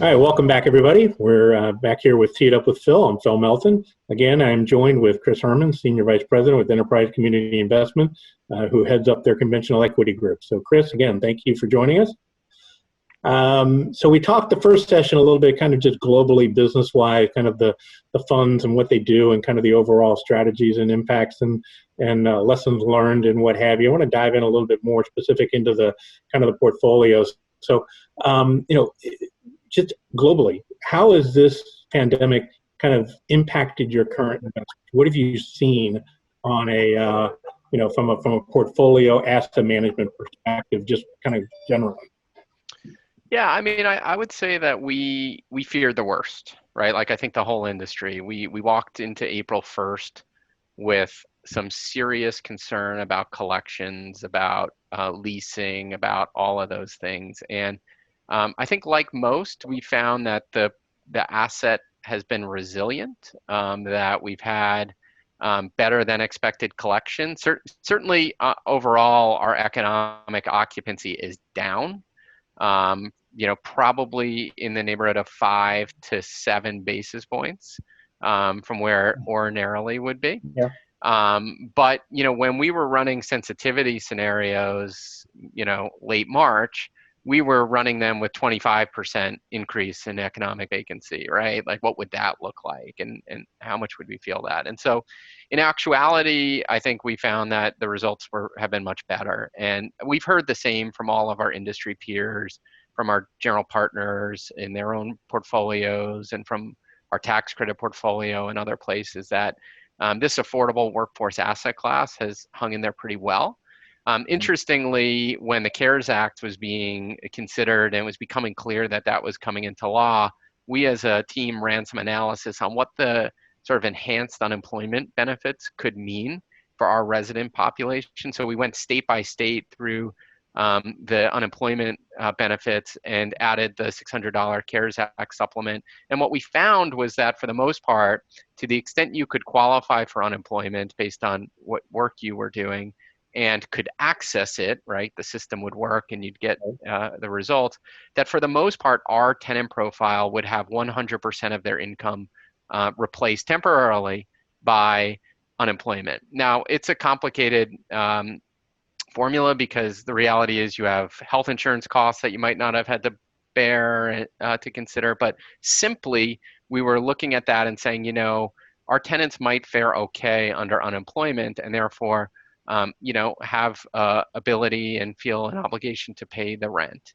All right, welcome back, everybody. We're back here with Tee It Up with Phil. I'm Phil Melton. Again, I'm joined with Chris Herrmann, Senior Vice President with Enterprise Community Investment, who heads up their conventional equity group. So, Chris, again, thank you for joining us. So we talked the first session a little bit, kind of just globally, business-wise, kind of the funds and what they do, and kind of the overall strategies and impacts and lessons learned and what have you. I want to dive in a little bit more specific into the kind of the portfolios. So, just globally, how has this pandemic kind of impacted your current investment? What have you seen on a, from a portfolio asset management perspective, just kind of generally? Yeah, I mean, I would say that we feared the worst, right? Like I think the whole industry, we walked into April 1st with some serious concern about collections, about leasing, about all of those things. And I think like most, we found that the asset has been resilient, that we've had better than expected collection. Certainly, overall, our economic occupancy is down, probably in the neighborhood of 5 to 7 basis points from where it ordinarily would be. Yeah. But, when we were running sensitivity scenarios, late March, we were running them with 25% increase in economic vacancy, right? Like what would that look like, and how much would we feel that? And so in actuality, I think we found that the results have been much better. And we've heard the same from all of our industry peers, from our general partners in their own portfolios, and from our tax credit portfolio and other places, that this affordable workforce asset class has hung in there pretty well. Interestingly, when the CARES Act was being considered and it was becoming clear that that was coming into law, we as a team ran some analysis on what the sort of enhanced unemployment benefits could mean for our resident population. So we went state by state through the unemployment benefits and added the $600 CARES Act supplement. And what we found was that for the most part, to the extent you could qualify for unemployment based on what work you were doing, and could access it, right, the system would work and you'd get the result, that for the most part, our tenant profile would have 100% of their income replaced temporarily by unemployment. Now, it's a complicated formula, because the reality is you have health insurance costs that you might not have had to bear to consider, but simply we were looking at that and saying, our tenants might fare okay under unemployment, and therefore have ability and feel an obligation to pay the rent.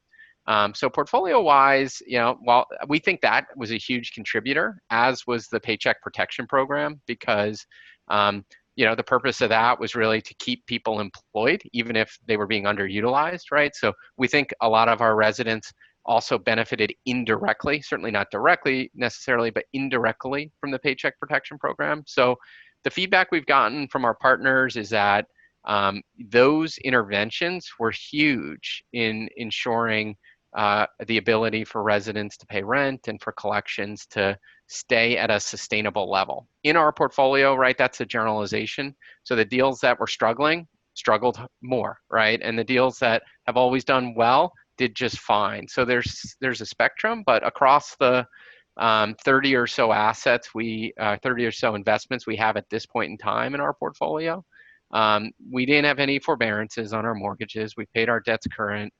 So portfolio-wise, while we think that was a huge contributor, as was the Paycheck Protection Program, because the purpose of that was really to keep people employed, even if they were being underutilized, right? So we think a lot of our residents also benefited indirectly, certainly not directly necessarily, but indirectly from the Paycheck Protection Program. So the feedback we've gotten from our partners is that those interventions were huge in ensuring the ability for residents to pay rent and for collections to stay at a sustainable level. In our portfolio, right, that's a generalization. So the deals that were struggled more, right? And the deals that have always done well did just fine. So there's a spectrum, but across the 30 or so assets, 30 or so investments we have at this point in time in our portfolio, we didn't have any forbearances on our mortgages. We paid our debts current.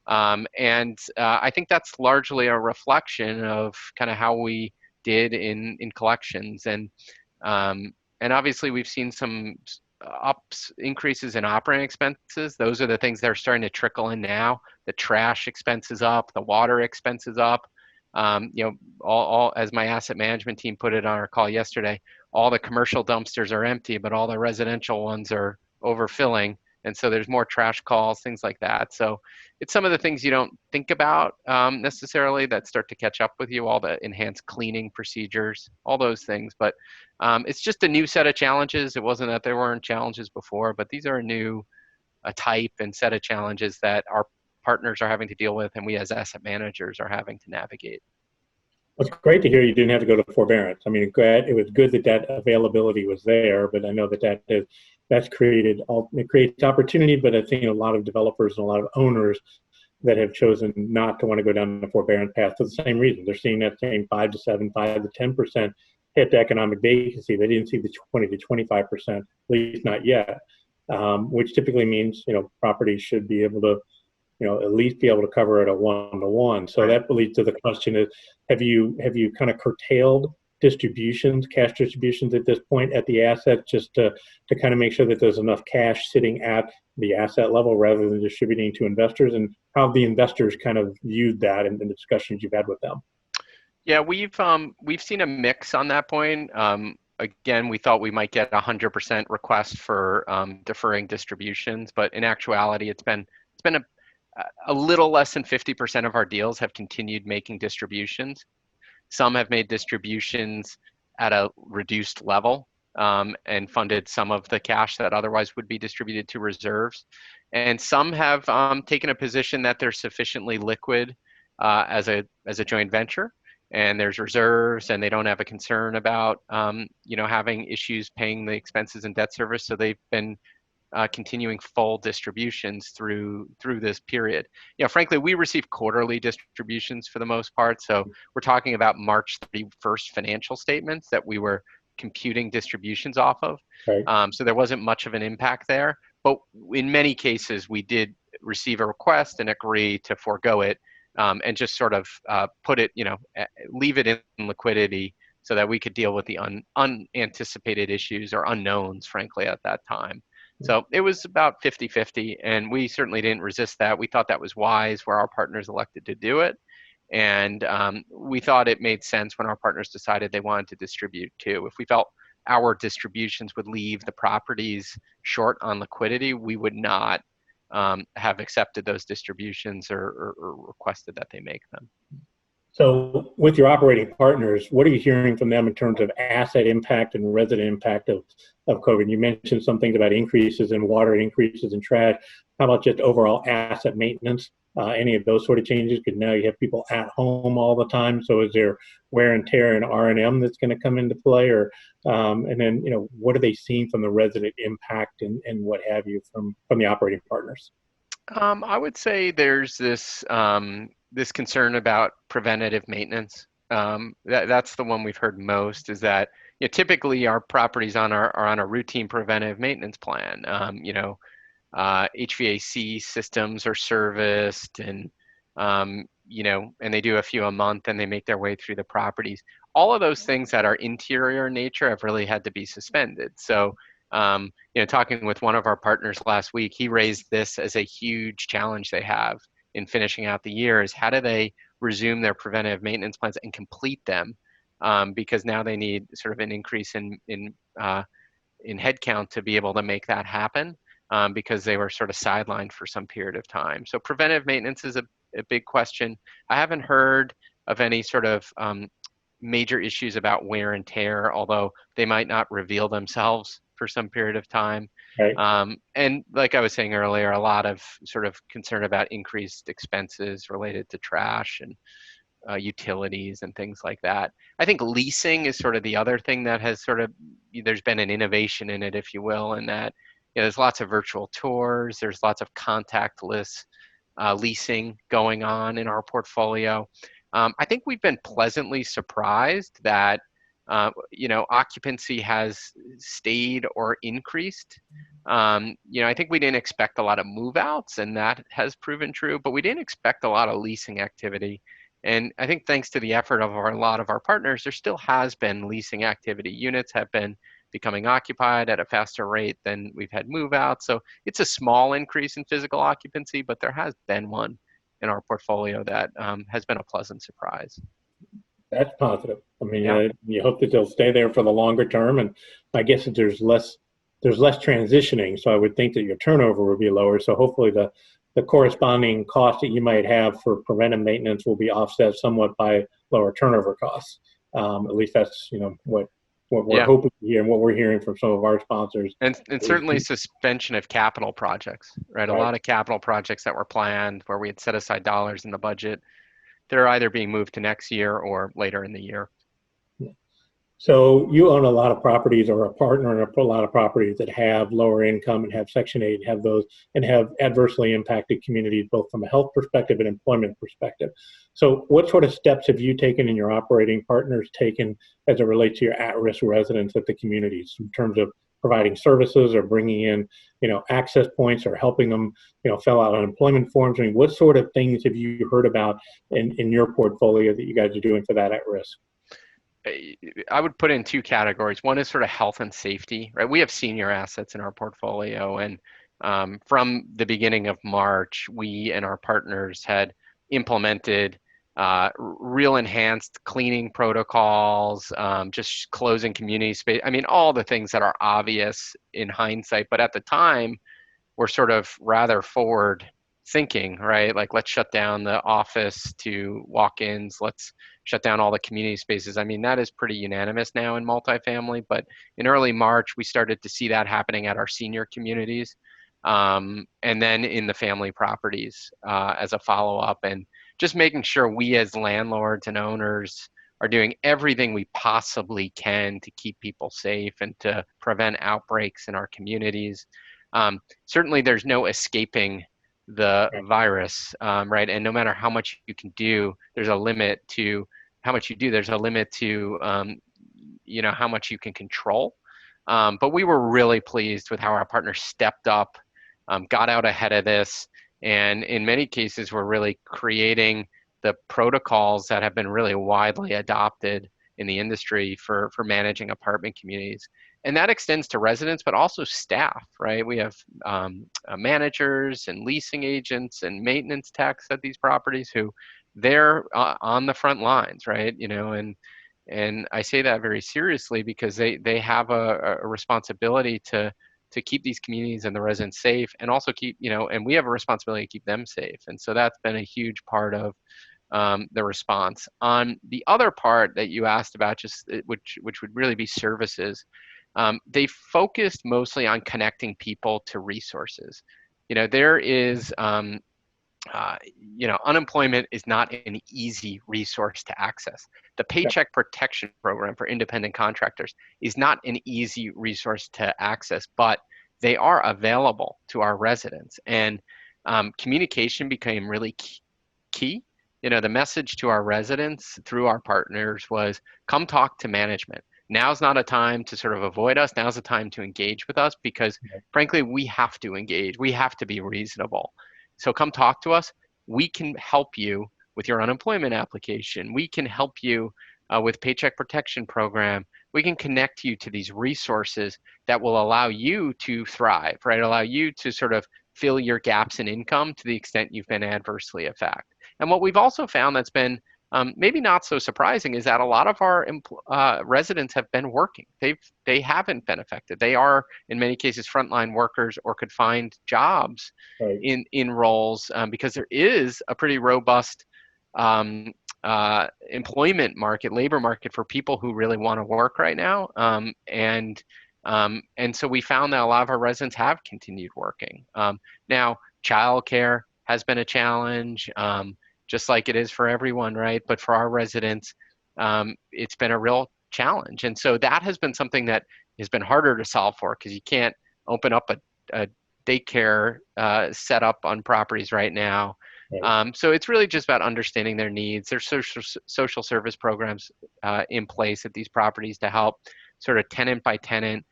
And I think that's largely a reflection of kind of how we did in collections. And obviously we've seen some increases in operating expenses. Those are the things that are starting to trickle in now. The trash expense is up, the water expense is up. All as my asset management team put it on our call yesterday, all the commercial dumpsters are empty, but all the residential ones are overfilling. And so there's more trash calls, things like that. So it's some of the things you don't think about necessarily that start to catch up with you, all the enhanced cleaning procedures, all those things. But it's just a new set of challenges. It wasn't that there weren't challenges before, but these are a new type and set of challenges that our partners are having to deal with, and we as asset managers are having to navigate. Well, it's great to hear you didn't have to go to forbearance. I mean, it was good that availability was there, but I know that's creates opportunity. But I think a lot of developers and a lot of owners that have chosen not to want to go down the forbearance path for the same reason. They're seeing that same 5 to 7, 5 to 10% hit to economic vacancy. They didn't see the 20 to 25%, at least not yet, which typically means, properties should be able to, at least be able to cover it at 1-to-1. So that leads to the question is, have you kind of curtailed distributions, cash distributions at this point at the asset, just to kind of make sure that there's enough cash sitting at the asset level rather than distributing to investors, and how the investors kind of viewed that in the discussions you've had with them? Yeah, we've seen a mix on that point. Again, we thought we might get 100% request for deferring distributions, but in actuality, it's been a little less than 50% of our deals have continued making distributions. Some have made distributions at a reduced level and funded some of the cash that otherwise would be distributed to reserves. And some have taken a position that they're sufficiently liquid as a joint venture, and there's reserves, and they don't have a concern about having issues paying the expenses and debt service. So they've been continuing full distributions through this period. Frankly, we receive quarterly distributions for the most part. So we're talking about March 31st financial statements that we were computing distributions off of. Right. So there wasn't much of an impact there. But in many cases, we did receive a request and agree to forego it and just sort of put it, leave it in liquidity so that we could deal with the unanticipated issues or unknowns, frankly, at that time. So it was about 50-50, and we certainly didn't resist that. We thought that was wise where our partners elected to do it. And we thought it made sense when our partners decided they wanted to distribute too. If we felt our distributions would leave the properties short on liquidity, we would not have accepted those distributions or requested that they make them. So with your operating partners, what are you hearing from them in terms of asset impact and resident impact of COVID? You mentioned some things about increases in water, increases in trash. How about just overall asset maintenance? Any of those sort of changes? Because now you have people at home all the time. So is there wear and tear and R&M that's going to come into play? Or and then, what are they seeing from the resident impact and what have you from the operating partners? I would say there's this concern about preventative maintenance. That's the one we've heard most, is that typically our properties are on a routine preventive maintenance plan. HVAC systems are serviced, and and they do a few a month, and they make their way through the properties. All of those things that are interior in nature have really had to be suspended. So talking with one of our partners last week, he raised this as a huge challenge they have in finishing out the year, is how do they resume their preventive maintenance plans and complete them, because now they need sort of an increase in headcount to be able to make that happen, because they were sort of sidelined for some period of time. So preventive maintenance is a big question. I haven't heard of any sort of major issues about wear and tear, although they might not reveal themselves for some period of time. Right. And like I was saying earlier, a lot of sort of concern about increased expenses related to trash and utilities and things like that. I think leasing is sort of the other thing that has there's been an innovation in it, if you will, in that there's lots of virtual tours, there's lots of contactless leasing going on in our portfolio. I think we've been pleasantly surprised that occupancy has stayed or increased. I think we didn't expect a lot of move-outs, and that has proven true, but we didn't expect a lot of leasing activity. And I think thanks to the effort of a lot of our partners, there still has been leasing activity. Units have been becoming occupied at a faster rate than we've had move-outs. So it's a small increase in physical occupancy, but there has been one in our portfolio that has been a pleasant surprise. That's positive. I mean, you hope that they'll stay there for the longer term, and I guess that there's less transitioning, so I would think that your turnover would be lower. So hopefully the corresponding cost that you might have for preventive maintenance will be offset somewhat by lower turnover costs. At least that's what we're hoping to hear and what we're hearing from some of our sponsors. And certainly suspension of capital projects, right? A lot of capital projects that were planned where we had set aside dollars in the budget, they're either being moved to next year or later in the year. So you own a lot of properties or a partner in a lot of properties that have lower income and have Section 8, have those and have adversely impacted communities, both from a health perspective and employment perspective. So what sort of steps have you taken and your operating partners taken as it relates to your at-risk residents at the communities in terms of providing services or bringing in, access points or helping them, fill out unemployment forms? I mean, what sort of things have you heard about in your portfolio that you guys are doing for that at risk? I would put in two categories. One is sort of health and safety, right? We have senior assets in our portfolio, and from the beginning of March, we and our partners had implemented real enhanced cleaning protocols, just closing community space. I mean, all the things that are obvious in hindsight, but at the time, we're sort of rather forward thinking, right? Like, let's shut down the office to walk-ins. Let's shut down all the community spaces. I mean, that is pretty unanimous now in multifamily, but in early March, we started to see that happening at our senior communities, and then in the family properties as a follow-up, and just making sure we as landlords and owners are doing everything we possibly can to keep people safe and to prevent outbreaks in our communities. Certainly, there's no escaping the virus, right? And no matter how much you can do, there's a limit to how much you do. There's a limit to, how much you can control. But we were really pleased with how our partners stepped up, got out ahead of this, and in many cases, we're really creating the protocols that have been really widely adopted in the industry for managing apartment communities. And that extends to residents, but also staff, right? We have managers and leasing agents and maintenance techs at these properties who they're on the front lines, right? And I say that very seriously because they have a responsibility to keep these communities and the residents safe, and also keep, and we have a responsibility to keep them safe. And so that's been a huge part of the response. On the other part that you asked about, just which would really be services, they focused mostly on connecting people to resources. There is, unemployment is not an easy resource to access. The Paycheck Protection Program for independent contractors is not an easy resource to access, but they are available to our residents. And communication became really key. The message to our residents through our partners was, come talk to management. Now's not a time to sort of avoid us. Now's a time to engage with us because, frankly, we have to engage. We have to be reasonable. So come talk to us. We can help you with your unemployment application. We can help you with Paycheck Protection Program. We can connect you to these resources that will allow you to thrive, right? Allow you to sort of fill your gaps in income to the extent you've been adversely affected. And what we've also found that's been maybe not so surprising is that a lot of our residents have been working. They haven't been affected. They are, in many cases, frontline workers or could find jobs in roles because there is a pretty robust employment market, labor market for people who really want to work right now. And so we found that a lot of our residents have continued working. Now, childcare has been a challenge, just like it is for everyone, right? But for our residents, it's been a real challenge. And so that has been something that has been harder to solve for because you can't open up a daycare setup on properties right now. So it's really just about understanding their needs. There's social service programs in place at these properties to help sort of tenant by tenant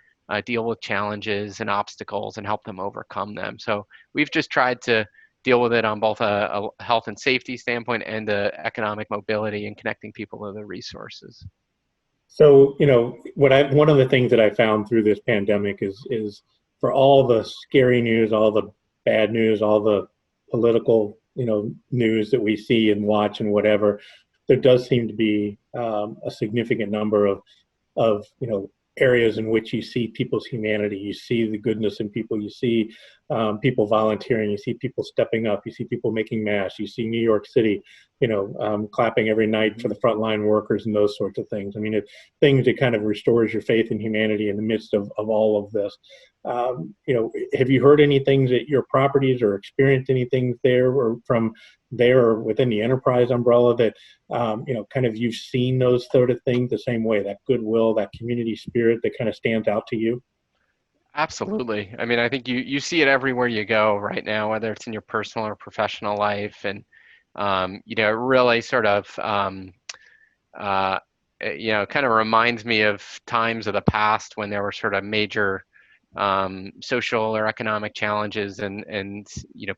deal with challenges and obstacles and help them overcome them. So we've just tried to deal with it on both a health and safety standpoint and the economic mobility and connecting people to the resources. So, one of the things that I found through this pandemic is for all the scary news, all the bad news, all the political, news that we see and watch and whatever, there does seem to be a significant number of areas in which you see people's humanity, you see the goodness in people, you see people volunteering, you see people stepping up, you see people making masks, you see New York City, clapping every night for the frontline workers and those sorts of things. I mean, it's things that kind of restores your faith in humanity in the midst of all of this. have you heard any things at your properties or experienced anything there or from there or within the enterprise umbrella that, kind of you've seen those sort of things the same way, that goodwill, that community spirit that kind of stands out to you? Absolutely. I mean, I think you see it everywhere you go right now, whether it's in your personal or professional life. And, it really sort of, kind of reminds me of times of the past when there were sort of major social or economic challenges and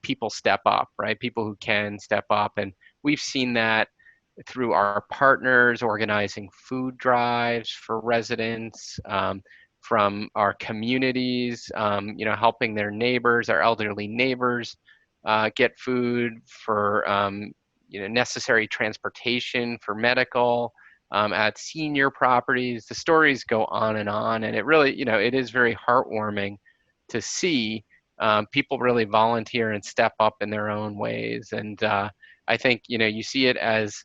people step up, right? People who can step up. And we've seen that through our partners organizing food drives for residents, from our communities, helping their neighbors, our elderly neighbors, get food for, necessary transportation for medical, at senior properties. The stories go on, and it really, it is very heartwarming to see people really volunteer and step up in their own ways. And I think, you see it as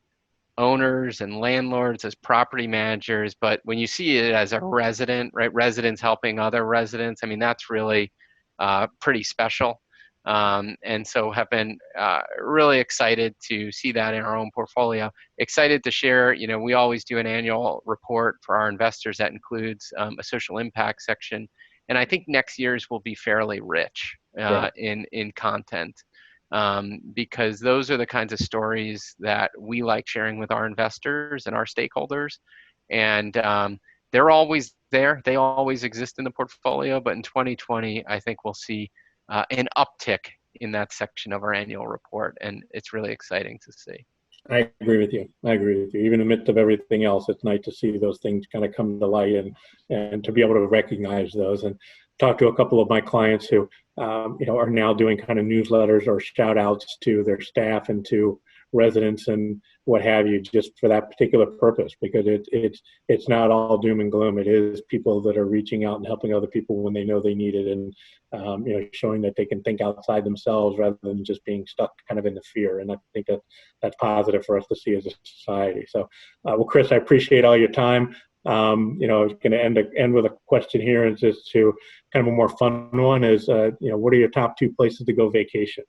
owners and landlords, as property managers, but when you see it as a resident, right, residents helping other residents, I mean, that's really pretty special. And so have been really excited to see that in our own portfolio. Excited to share, we always do an annual report for our investors that includes a social impact section. And I think next year's will be fairly rich in content. Because those are the kinds of stories that we like sharing with our investors and our stakeholders. And they're always there. They always exist in the portfolio. But in 2020, I think we'll see an uptick in that section of our annual report. And it's really exciting to see. I agree with you. Even in the midst of everything else, it's nice to see those things kind of come to light and to be able to recognize those. And talk to a couple of my clients who, are now doing kind of newsletters or shout outs to their staff and to residents and what have you, just for that particular purpose, because it's not all doom and gloom. It is people that are reaching out and helping other people when they know they need it, and showing that they can think outside themselves rather than just being stuck kind of in the fear. And I think that's positive for us to see as a society. So, well, Chris, I appreciate all your time. I was going to end with a question here, and just to kind of a more fun one is, what are your top 2 places to go vacation?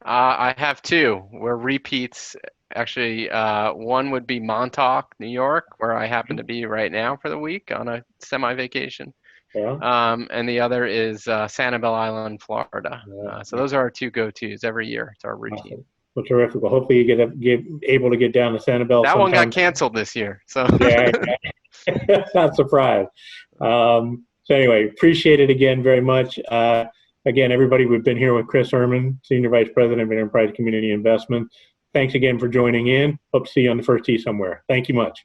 I have 2. We're repeats. Actually, one would be Montauk, New York, where I happen to be right now for the week on a semi-vacation. Yeah. And the other is Sanibel Island, Florida. Yeah. So those are our 2 go-tos every year. It's our routine. Awesome. Well, terrific. Well, hopefully you get able to get down to Sanibel. That sometime. One got canceled this year. So yeah, not surprised. So anyway, appreciate it again very much. Again, everybody, we've been here with Chris Herrmann, Senior Vice President of Enterprise Community Investment. Thanks again for joining in. Hope to see you on the first tee somewhere. Thank you much.